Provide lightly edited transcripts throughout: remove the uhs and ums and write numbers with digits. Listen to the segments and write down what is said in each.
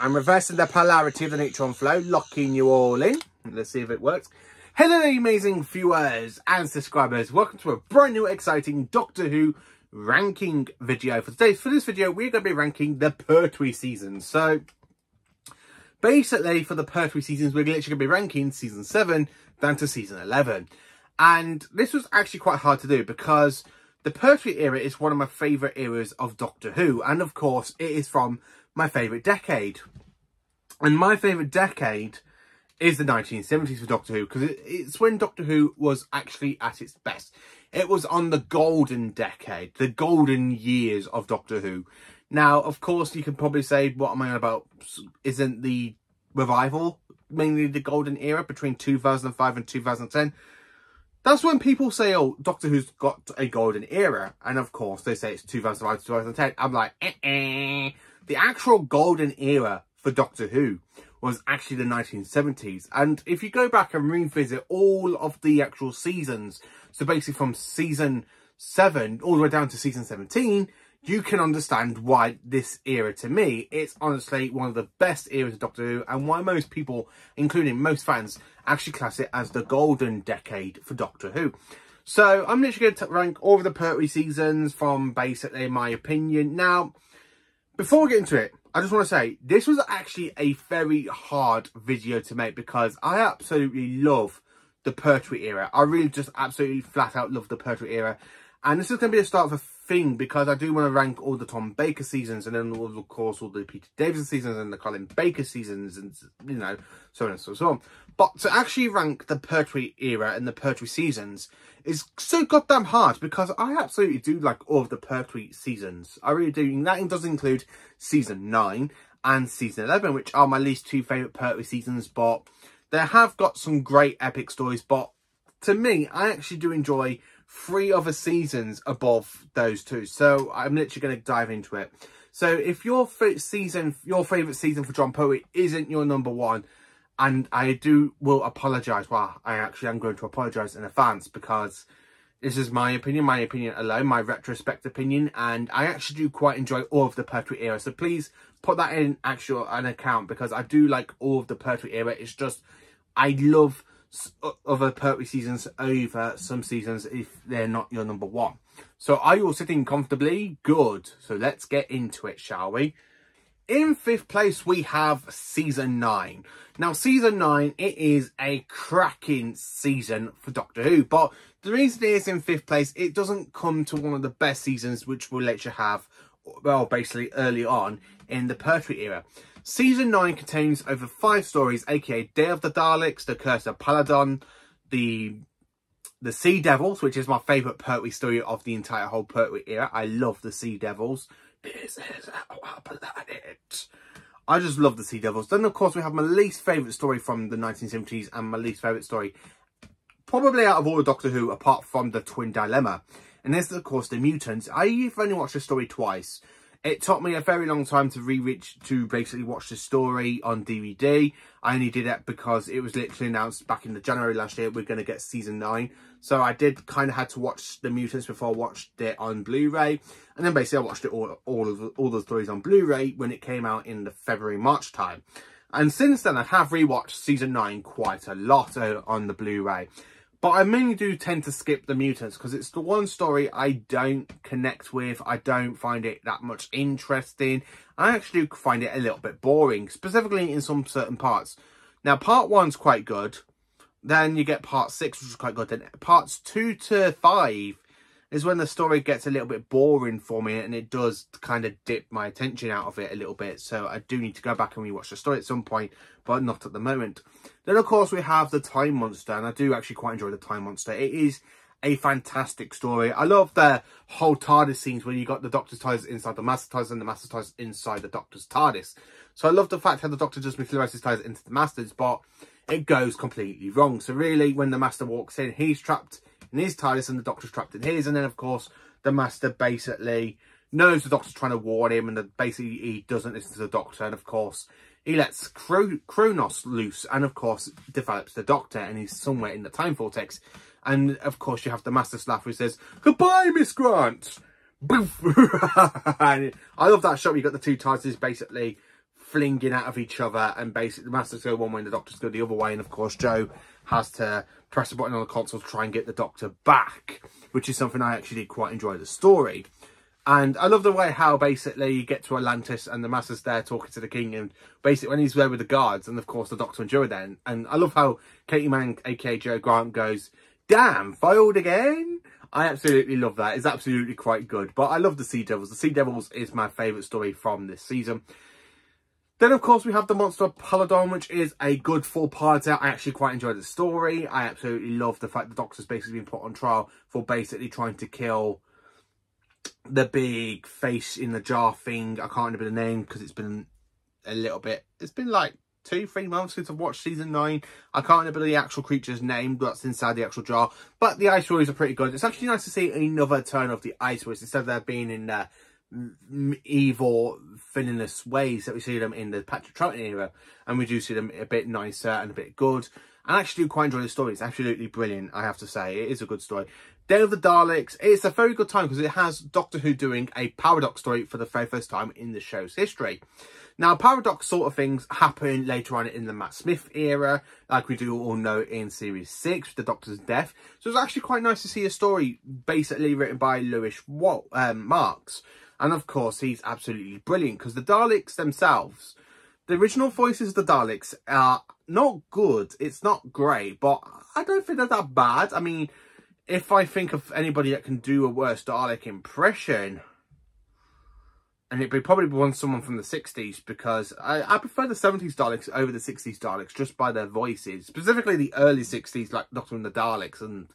I'm reversing the polarity of the neutron flow, locking you all in. Let's see if it works. Hello, amazing viewers and subscribers. Welcome to a brand new, exciting Doctor Who ranking video for today. For this video, we're going to be ranking the Pertwee seasons. So, basically, for the Pertwee seasons, we're literally going to be ranking season 7 down to season 11. And this was actually quite hard to do because the Pertwee era is one of my favourite eras of Doctor Who. And of course, it is from my favourite decade. And my favourite decade is the 1970s for Doctor Who, because it's when Doctor Who was actually at its best. It was on the golden decade, the golden years of Doctor Who. Now, of course, you can probably say, what am I on about? Isn't the revival mainly the golden era between 2005 and 2010? That's when people say, oh, Doctor Who's got a golden era. And of course, they say it's 2005 to 2010. I'm like, The actual golden era for Doctor Who was actually the 1970s. And if you go back and revisit all of the actual seasons, so basically from season 7 all the way down to season 17, you can understand why this era, to me, it's honestly one of the best eras of Doctor Who, and why most people, including most fans, actually class it as the golden decade for Doctor Who. So I'm literally going to rank all of the Pertwee seasons from basically my opinion. Now, before we get into it, I just want to say, this was actually a very hard video to make because I absolutely love the Pertwee era. I really just absolutely flat out love the Pertwee era. And this is going to be the start of a thing because I do want to rank all the Tom Baker seasons and then, of course, all the Peter Davison seasons and the Colin Baker seasons and, you know, so on and so on. But to actually rank the Pertwee era and the Pertwee seasons is so goddamn hard because I absolutely do like all of the Pertwee seasons. I really do. And that does include season 9 and season 11, which are my least two favourite Pertwee seasons. But they have got some great epic stories. But to me, I actually do enjoy 3 other seasons above those 2. So I'm literally going to dive into it. So if your favourite season for John Pertwee isn't your number 1, and I will apologise. Well, I actually am going to apologise in advance because this is my opinion alone, my retrospect opinion. And I actually do quite enjoy all of the Pertwee era. So please put that in an account because I do like all of the Pertwee era. It's just, I love other Pertwee seasons over some seasons if they're not your number 1. So are you all sitting comfortably? Good. So let's get into it, shall we? In 5th place, we have season 9. Now, season 9, it is a cracking season for Doctor Who. But the reason it is in 5th place, it doesn't come to one of the best seasons which we'll let you have, well, basically early on in the Pertwee era. Season 9 contains over 5 stories, aka Day of the Daleks, The Curse of Paladon, the Sea Devils, which is my favourite Pertwee story of the entire whole Pertwee era. I love the Sea Devils. This is our planet. I just love the Sea Devils. Then, of course, we have my least favourite story from the 1970s and my least favourite story probably out of all of Doctor Who, apart from the Twin Dilemma. And this is, of course, the Mutants. I've only watched the story twice. It took me a very long time to basically watch the story on DVD. I only did it because it was literally announced back in the January last year we're going to get season 9. So I did kind of had to watch the Mutants before I watched it on Blu-ray. And then basically I watched it all the stories on Blu-ray when it came out in the February-March time. And since then I have rewatched season 9 quite a lot on the Blu-ray. But I mainly do tend to skip the Mutants because it's the one story I don't connect with. I don't find it that much interesting. I actually do find it a little bit boring, specifically in some certain parts. Now, part 1's quite good. Then you get part 6, which is quite good. Then parts 2 to 5 is when the story gets a little bit boring for me, and it does kind of dip my attention out of it a little bit. So I do need to go back and rewatch the story at some point, but not at the moment. Then, of course, we have the Time Monster, and I do actually quite enjoy the Time Monster. It is a fantastic story. I love the whole TARDIS scenes where you got the Doctor's TARDIS inside the Master's TARDIS and the Master's TARDIS inside the Doctor's TARDIS. So I love the fact how the Doctor just materialises his TARDIS into the Master's, but it goes completely wrong. So really, when the Master walks in, he's trapped in his TARDIS and the Doctor's trapped in his. And then, of course, the Master basically knows the Doctor's trying to warn him, and that basically he doesn't listen to the Doctor. And, of course, he lets Kronos loose and, of course, develops the Doctor, and he's somewhere in the time vortex. And, of course, you have the Master Slav who says, "Goodbye, Miss Grant." Boof. And I love that shot where you got the two TARDISes basically flinging out of each other, and basically the Masters go one way and the Doctors go the other way, and of course Joe has to press a button on the console to try and get the Doctor back, which is something I actually did quite enjoy the story. And I love the way how basically you get to Atlantis and the Master's there talking to the King, and basically when he's there with the guards, and of course the Doctor and Joe are there. And I love how Katie Mann, aka Joe Grant, goes, "Damn, foiled again?" I absolutely love that. It's absolutely quite good. But I love the Sea Devils. The Sea Devils is my favourite story from this season. Then, of course, we have the Monster of Paladon, which is a good 4-parter. I actually quite enjoyed the story. I absolutely love the fact the Doctor's basically been put on trial for basically trying to kill the big face in the jar thing. I can't remember the name because it's been a little bit... It's been like 2-3 months since I've watched season 9. I can't remember the actual creature's name that's inside the actual jar. But the Ice Warriors are pretty good. It's actually nice to see another turn of the Ice Warriors instead of there being in the evil, villainous ways that we see them in the Patrick Troughton era, and we do see them a bit nicer and a bit good. I actually do quite enjoy the story. It's absolutely brilliant, I have to say. It is a good story. Day of the Daleks, it's a very good time because it has Doctor Who doing a paradox story for the very first time in the show's history. Now, paradox sort of things happen later on in the Matt Smith era, like we do all know in Series 6 with the Doctor's death. So it's actually quite nice to see a story basically written by Lewis Marks. And of course, he's absolutely brilliant because the Daleks themselves, the original voices of the Daleks are not good. It's not great, but I don't think they're that bad. I mean, if I think of anybody that can do a worse Dalek impression, and it'd be probably someone from the 60s, because I prefer the 70s Daleks over the 60s Daleks just by their voices. Specifically the early 60s, like Doctor and the Daleks, and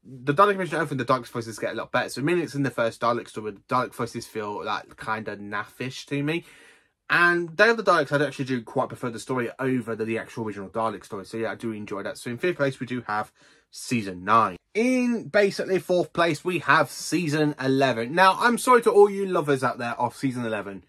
the Dalek version, I think the Dalek voices get a lot better. So, I mean, it's in the first Dalek story, the Dalek voices feel like kind of naffish to me. And Day of the Daleks, I actually do quite prefer the story over the actual original Dalek story. So, yeah, I do enjoy that. So, in 5th place, we do have Season 9. In basically 4th place, we have Season 11. Now, I'm sorry to all you lovers out there of Season 11.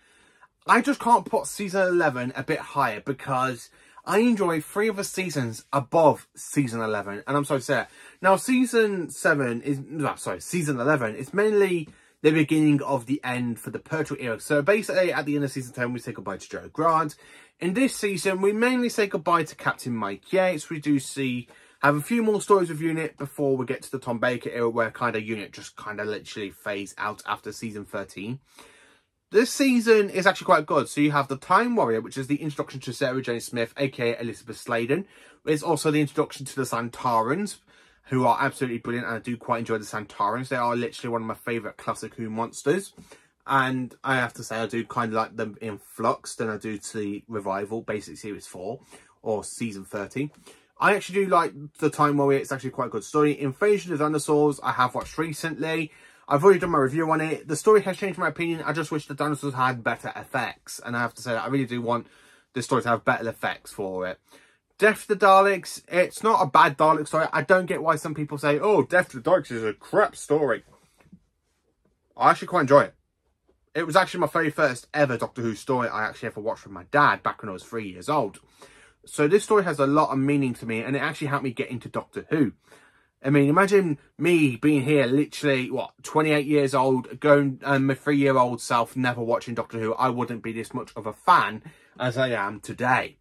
I just can't put Season 11 a bit higher because I enjoy 3 of the seasons above Season 11. And I'm sorry to say that. Now, Season 11 is mainly the beginning of the end for the Pertwee era. So basically, at the end of Season 10, we say goodbye to Joe Grant. In this season, we mainly say goodbye to Captain Mike Yates. We do have a few more stories with Unit before we get to the Tom Baker era, where kind of Unit just kind of literally phase out after Season 13. This season is actually quite good. So you have the Time Warrior, which is the introduction to Sarah Jane Smith, aka Elizabeth Sladen. It's also the introduction to the Santarans, who are absolutely brilliant, and I do quite enjoy the Santarans. They are literally one of my favourite classic Who monsters. And I have to say, I do kind of like them in Flux than I do to the Revival, basically Series 4 or Season 13. I actually do like the Time Warrior. It's actually quite a good story. Invasion of Dinosaurs, I have watched recently. I've already done my review on it. The story has changed my opinion. I just wish the dinosaurs had better effects. And I have to say that I really do want the story to have better effects for it. Death to the Daleks, it's not a bad Dalek story. I don't get why some people say, oh, Death to the Daleks is a crap story. I actually quite enjoy it. It was actually my very first ever Doctor Who story I actually ever watched with my dad back when I was 3 years old. So this story has a lot of meaning to me, and it actually helped me get into Doctor Who. I mean, imagine me being here literally, 28 years old, going, my 3-year-old self never watching Doctor Who. I wouldn't be this much of a fan as I am today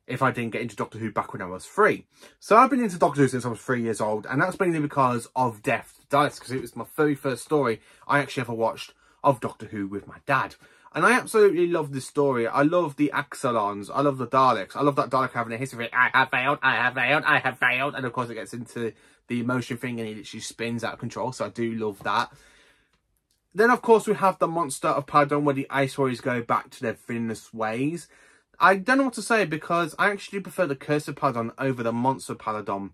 if I didn't get into Doctor Who back when I was 3. So I've been into Doctor Who since I was 3 years old, and that's mainly because of Death to the Daleks, because it was my very first story I actually ever watched of Doctor Who with my dad. And I absolutely love this story. I love the Axolons. I love the Daleks. I love that Dalek having a history of I have failed, I have failed, I have failed. And of course it gets into the emotion thing and he literally spins out of control. So I do love that. Then of course we have the Monster of Paladon, where the Ice Warriors go back to their villainous ways. I don't know what to say because I actually prefer the Curse of Paladon over the Monster of Paladon.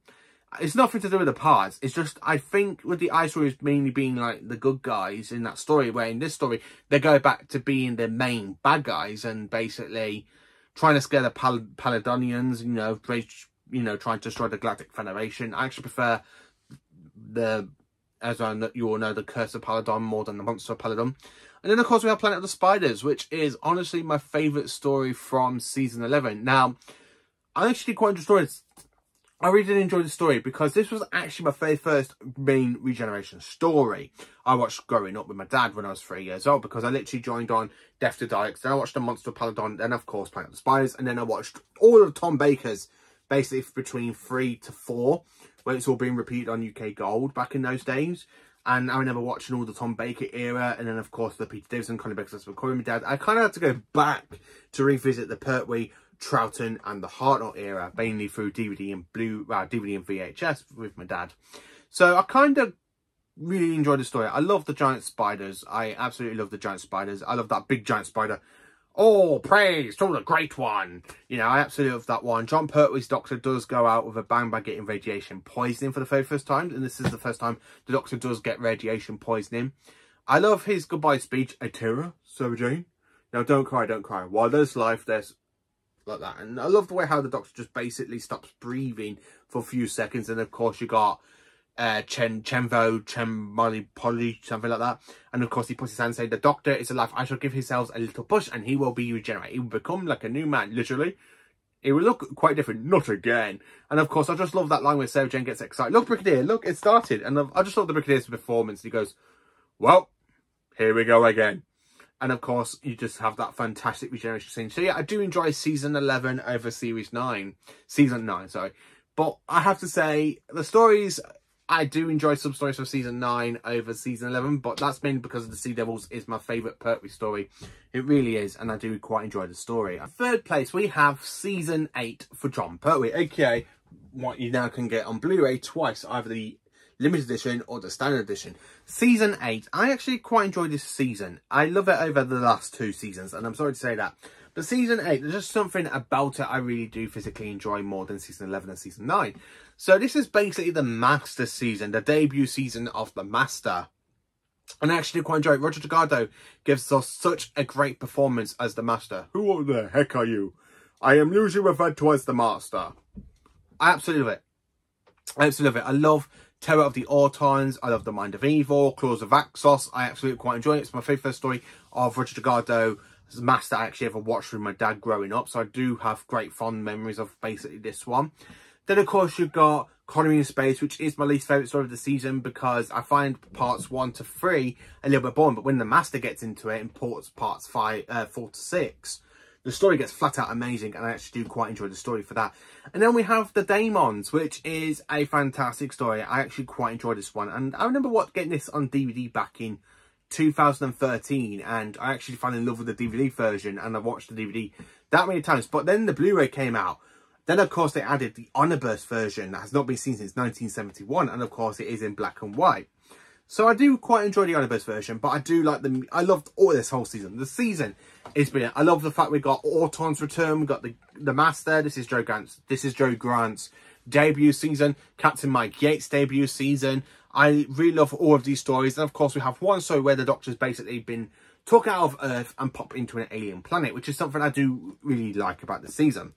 It's nothing to do with the parts. It's just, I think with the Ice Warriors mainly being like the good guys in that story, where in this story, they go back to being the main bad guys and basically trying to scare the Paladonians, trying to destroy the Galactic Federation. I actually prefer as you all know, the Curse of Paladon more than the Monster of Paladon. And then of course we have Planet of the Spiders, which is honestly my favourite story from Season 11. Now, I actually quite enjoy this. I really did enjoy the story because this was actually my very first main regeneration story I watched growing up with my dad when I was 3 years old, because I literally joined on Death to Dykes, then I watched The Monster of Paladon, then of course Planet of the Spiders, and then I watched all of Tom Baker's, basically between 3 to 4, when it's all being repeated on UK Gold back in those days. And I remember watching all the Tom Baker era, and then of course the Peter Davison, Connie Baker, that's recording my dad. I kind of had to go back to revisit the Pertwee, Troughton and the Hartnell era, mainly through DVD and DVD and VHS with my dad. So I kind of really enjoyed the story. I love the giant spiders. I absolutely love the giant spiders. I love that big giant spider. Oh, praise to the great one. You know, I absolutely love that one. John Pertwee's Doctor does go out with a bang by getting radiation poisoning for the very first time. And this is the first time the Doctor does get radiation poisoning. I love his goodbye speech. Atira, Sarah Jane. Now, don't cry, don't cry. While there's life, there's... like that. And I love the way how the Doctor just basically stops breathing for a few seconds. And of course you got Molly Polly, something like that. And of course he puts his hand saying, the Doctor is alive. I shall give his cells a little push and he will be regenerated. He will become like a new man, literally. It will look quite different. Not again. And of course I just love that line where Sarah Jane gets excited. Look, Brigadier, look, it started. And I just love the Brigadier's performance. He goes, well, here we go again. And of course, you just have that fantastic regeneration scene. So yeah, I do enjoy season 11 over series 9. Season 9, sorry. But I have to say, the stories, I do enjoy some stories from season 9 over season 11. But that's mainly because of the Sea Devils is my favourite Pertwee story. It really is. And I do quite enjoy the story. At third place, we have season 8 for John Pertwee. AKA, what you now can get on Blu-ray twice. Either the limited edition or the standard edition. Season 8. I actually quite enjoyed this season. I love it over the last 2 seasons, and I'm sorry to say that. But season 8, there's just something about it I really do physically enjoy more than season 11 and season 9. So this is basically the Master season, the debut season of the Master. And I actually quite enjoy it. Roger Delgado gives us such a great performance as the Master. Who the heck are you? I am usually referred to as the Master. I absolutely love it. I absolutely love it. I love Terror of the Autons. I love The Mind of Evil, Claws of Axos. I absolutely quite enjoy it. It's my favourite story of Roger Delgado's Master I actually ever watched with my dad growing up. So I do have great fond memories of basically this one. Then of course you've got Colony in Space, which is my least favourite story of the season because I find parts 1 to 3 a little bit boring. But when the Master gets into it in parts 4 to 6, the story gets flat out amazing, and I actually do quite enjoy the story for that. And then we have The Daemons, which is a fantastic story. I actually quite enjoy this one. And I remember getting this on DVD back in 2013, and I actually fell in love with the DVD version, and I watched the DVD that many times. But then the Blu-ray came out. Then, of course, they added the Omnibus version that has not been seen since 1971, and of course, it is in black and white. So I do quite enjoy the Omnibus version, but I do like I loved all this whole season. The season is brilliant. I love the fact we got Auton's return. We got the Master. This is Joe Grant's debut season. Captain Mike Yates' debut season. I really love all of these stories. And of course, we have one story where the Doctor's basically been took out of Earth and popped into an alien planet, which is something I do really like about the season.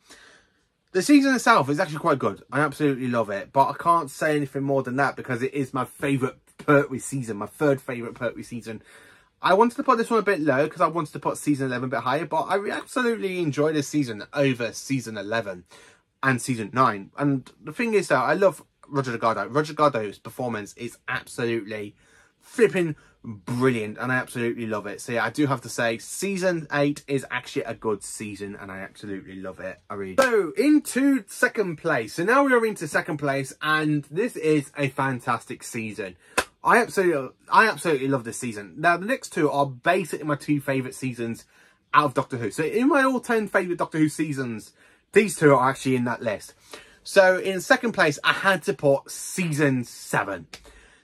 The season itself is actually quite good. I absolutely love it. But I can't say anything more than that because it is my favourite Pertwee season, my third favourite Pertwee season. I wanted to put this one a bit low because I wanted to put season 11 a bit higher, but I absolutely enjoy this season over season 11 and season 9. And the thing is, though, I love Roger Delgado. Roger Delgado's performance is absolutely flipping brilliant, and I absolutely love it. So yeah, I do have to say season 8 is actually a good season, and I absolutely love it. I really do. So into second place. So now we are into second place, and this is a fantastic season. I absolutely love this season. Now the next two are basically my 2 favourite seasons out of Doctor Who. So in my all 10 favourite Doctor Who seasons, these 2 are actually in that list. So in second place, I had to put season 7.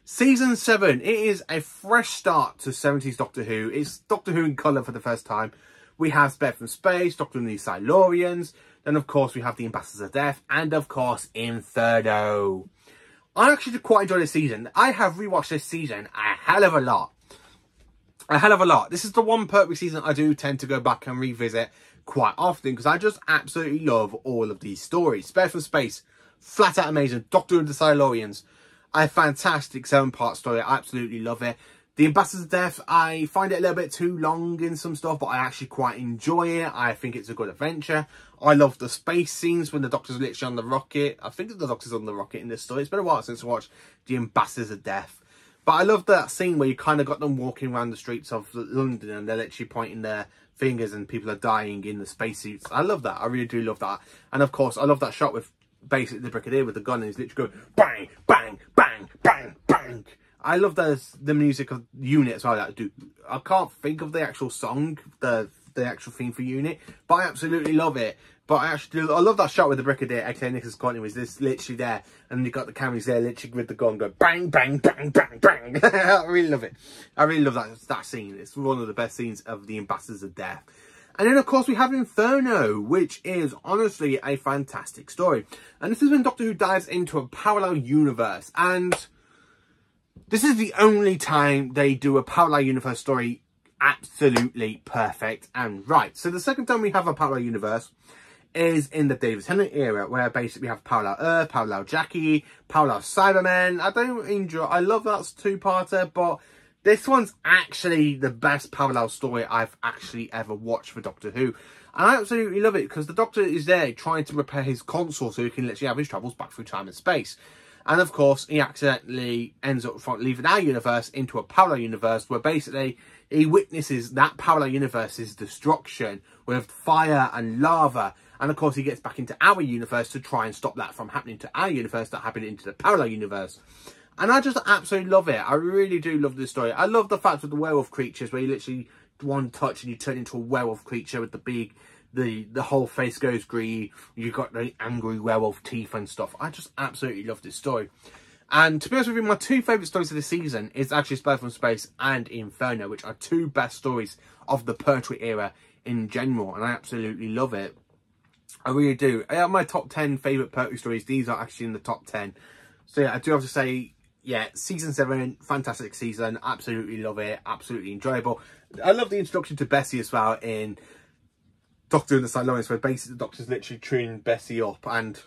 Season 7, it is a fresh start to 70s Doctor Who. It's Doctor Who in colour for the first time. We have Spared from Space, Doctor and the Silurians. Then, of course, we have the Ambassadors of Death. And, of course, Inferno. I actually quite enjoy this season. I have rewatched this season a hell of a lot. A hell of a lot. This is the one Pertwee season I do tend to go back and revisit quite often because I just absolutely love all of these stories. Spared from Space, flat out amazing. Doctor and the Silurians, a fantastic 7-part story. I absolutely love it. The Ambassadors of Death, I find it a little bit too long in some stuff, but I actually quite enjoy it. I think it's a good adventure. I love the space scenes when the Doctor's literally on the rocket. I think the Doctor's on the rocket in this story. It's been a while since I watched The Ambassadors of Death. But I love that scene where you kind of got them walking around the streets of London and they're literally pointing their fingers and people are dying in the spacesuits. I love that. I really do love that. And of course, I love that shot with basically the Brigadier with the gun and he's literally going bang, bang, bang, bang, bang. I love the music of Unit as well. That do. I can't think of the actual song, the actual theme for Unit, but I absolutely love it. But I love that shot with the Brigadier, aka Nicholas Courtney, was this literally there, and you got the cameras there, literally with the gun, go bang, bang, bang, bang, bang. I really love it. I really love that scene. It's one of the best scenes of the Ambassadors of Death. And then, of course, we have Inferno, which is honestly a fantastic story. And this is when Doctor Who dives into a parallel universe, and this is the only time they do a parallel universe story absolutely perfect and right. So the second time we have a parallel universe is in the David Tennant era, where basically we have Parallel Earth, Parallel Jackie, Parallel Cybermen. I love that two-parter, but this one's actually the best parallel story I've actually ever watched for Doctor Who. And I absolutely love it, because the Doctor is there trying to repair his console so he can literally have his travels back through time and space. And of course, he accidentally ends up leaving our universe into a parallel universe where basically he witnesses that parallel universe's destruction with fire and lava. And of course, he gets back into our universe to try and stop that from happening to our universe that happened into the parallel universe. And I just absolutely love it. I really do love this story. I love the fact of the werewolf creatures where you literally one touch and you turn into a werewolf creature with the big, the whole face goes green. You got the angry werewolf teeth and stuff. I just absolutely love this story. And to be honest with you, my two favourite stories of the season is actually Spy from Space and Inferno, which are two best stories of the Pertwee era in general. And I absolutely love it. I really do. I have my top 10 favourite Pertwee stories. These are actually in the top 10. So yeah, I do have to say, yeah, season 7, fantastic season. Absolutely love it. Absolutely enjoyable. I love the introduction to Bessie as well in Doctor and the Silurians, where basically the Doctor's literally tuning Bessie up. And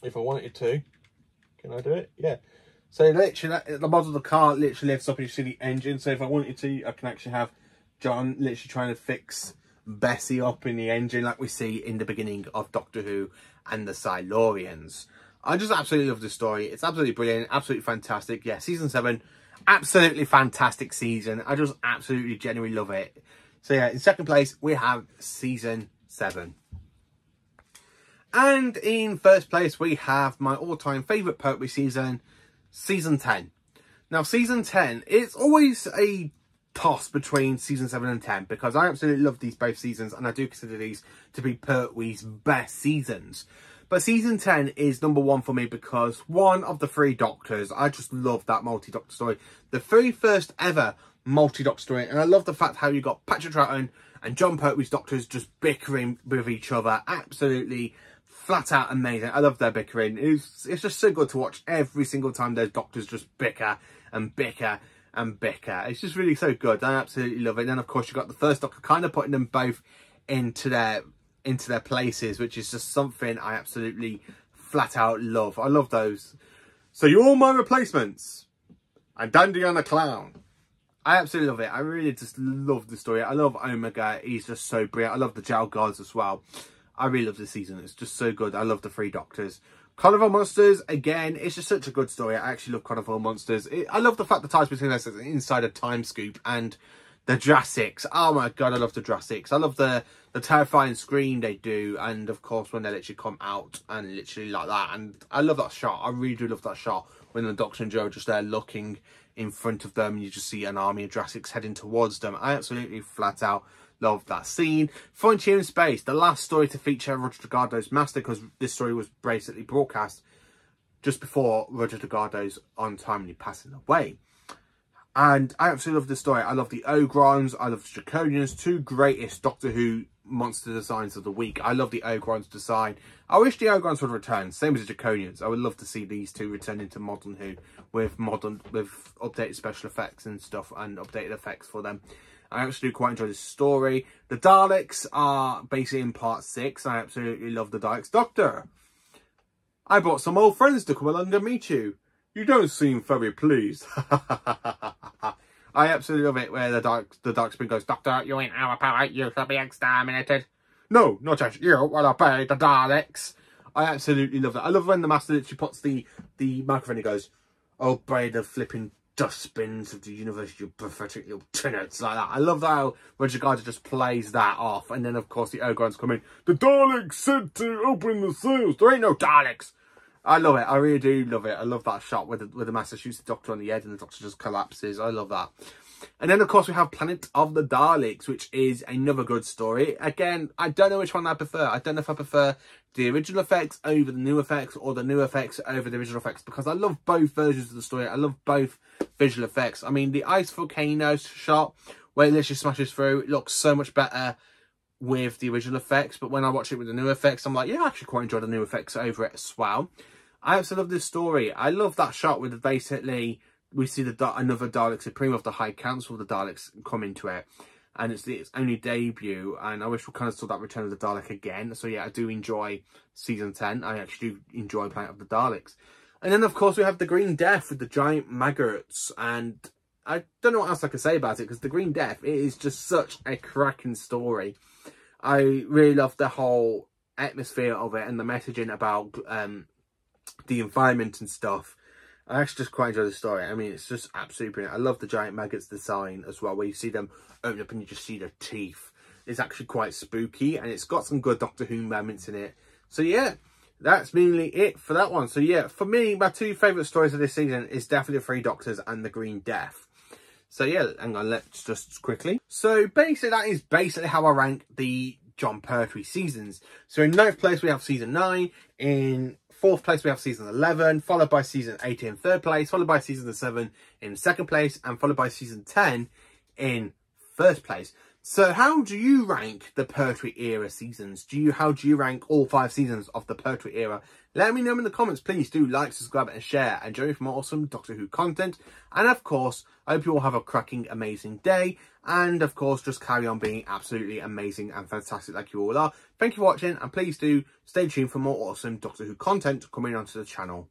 if I wanted to, can I do it? Yeah. So literally, the model of the car literally lifts up and you see the engine. So if I wanted to, I can actually have John literally trying to fix Bessie up in the engine like we see in the beginning of Doctor Who and the Silurians. I just absolutely love this story. It's absolutely brilliant, absolutely fantastic. Yeah, season 7, absolutely fantastic season. I just absolutely genuinely love it. So yeah, in second place we have season 7. And in first place we have my all-time favourite Pertwee season, season 10. Now season 10, it's always a toss between season 7 and 10 because I absolutely love these both seasons and I do consider these to be Pertwee's best seasons. But season 10 is number 1 for me because one of the 3 Doctors, I just love that multi-Doctor story. The very first ever multi-Doctor story, and I love the fact how you got Patrick Troughton and John Pertwee's Doctors just bickering with each other. Absolutely flat out amazing. I love their bickering. It's just so good to watch every single time those Doctors just bicker and bicker and bicker. It's just really so good. I absolutely love it. And then of course you got the first Doctor kind of putting them both into their places, which is just something I absolutely flat out love. I love those. So you're all my replacements. I'm Dandy and a Clown. I absolutely love it. I really just love the story. I love Omega. He's just so brilliant. I love the Jail Guards as well. I really love this season. It's just so good. I love the 3 Doctors. Carnival Monsters, again, it's just such a good story. I actually love Carnival Monsters. I love the fact the ties between us is inside a time scoop and the Jurassics. Oh my god, I love the Jurassics. I love the terrifying scream they do, and of course when they literally come out and literally like that. And I love that shot. I really do love that shot when the Doctor and Joe are just there looking in front of them and you just see an army of Jurassics heading towards them. I absolutely flat out love that scene. Frontier in Space, the last story to feature Roger Delgado's master, because this story was basically broadcast just before Roger Delgado's untimely passing away. And I absolutely love this story. I love the Ogrons, I love the Draconians, 2 greatest Doctor Who monster designs of the week. I love the Ogrons design. I wish the Ogrons would return, same as the Draconians. I would love to see these 2 return into modern Who with updated special effects and stuff and updated effects for them. I actually quite enjoy this story. The Daleks are basically in part 6. I absolutely love the Daleks. Doctor, I brought some old friends to come along and meet you. You don't seem very pleased. I absolutely love it where the Dark Spin goes, Doctor, you ain't our power, you shall be exterminated. No, not just you, will obey the Daleks. I absolutely love that. I love when the Master literally puts the microphone and goes, obey the flipping dustbins of the universe, you pathetic little tenants, like that. I love how Roger Gardner just plays that off. And then, of course, the Ogrons come in. The Daleks said to open the seals. There ain't no Daleks. I love it. I really do love it. I love that shot where the Master shoots the Doctor on the head and the Doctor just collapses. I love that. And then, of course, we have Planet of the Daleks, which is another good story. Again, I don't know which one I prefer. I don't know if I prefer the original effects over the new effects or the new effects over the original effects, because I love both versions of the story. I love both visual effects. I mean, the ice volcano shot where it literally smashes through, it looks so much better with the original effects. But when I watch it with the new effects, I'm like, yeah, I actually quite enjoy the new effects over it as well. I absolutely love this story. I love that shot with basically we see another Dalek Supreme of the High Council of the Daleks come into it. And it's its only debut. And I wish we kind of saw that Return of the Dalek again. So yeah, I do enjoy Season 10. I actually do enjoy Planet of the Daleks. And then, of course, we have the Green Death with the giant maggots. And I don't know what else I can say about it, because the Green Death, it is just such a cracking story. I really love the whole atmosphere of it and the messaging about the environment and stuff. I actually just quite enjoy the story. I mean, it's just absolutely brilliant. I love the giant maggots design as well, where you see them open up and you just see their teeth. It's actually quite spooky, and it's got some good Doctor Who moments in it. So yeah, that's mainly it for that one. So yeah, for me, my two favourite stories of this season is definitely the Three Doctors and the Green Death. So yeah, hang on, let's just quickly. So basically, that is basically how I rank the Jon Pertwee seasons. So in 9th place, we have season 9. In 4th place, we have season 11, followed by season 8 in 3rd place, followed by season 7 in 2nd place, and followed by season 10 in 1st place. So how do you rank the Pertwee era seasons? How do you rank all 5 seasons of the Pertwee era? Let me know in the comments. Please do like, subscribe and share, and join me for more awesome Doctor Who content. And of course, I hope you all have a cracking, amazing day. And of course, just carry on being absolutely amazing and fantastic like you all are. Thank you for watching, and please do stay tuned for more awesome Doctor Who content coming onto the channel.